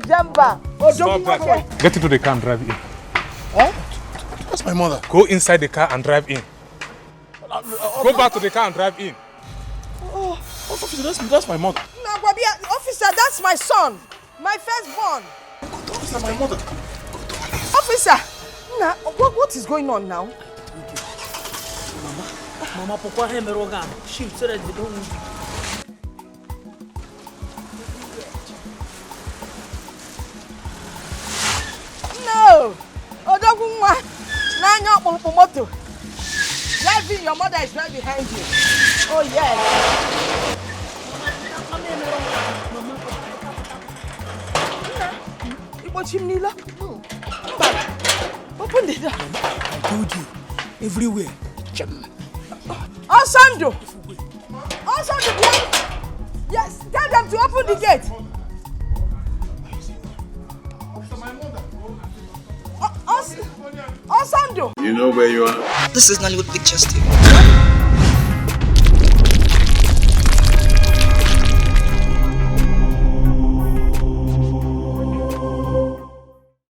Jamba. Stop that. Get into the car and drive in. Huh? That's my mother. Go inside the car and drive in. Go back to the car and drive in. Oh, officer, that's my mother. No, Babia, officer, that's my son. My firstborn. Officer, my mother. Officer, now, what is going on now? Mama, pourquoi elle me regarde? She said that they don't need you. No! Odogunwa! Nanyo Momoto! Driving, your mother is right behind you. Oh, yes. Chimnila? Open the door. I told you, everywhere. Osando! Osando, yes, tell them to open the gate. Osando! You know where you are? This is Nollywood Pictures TV.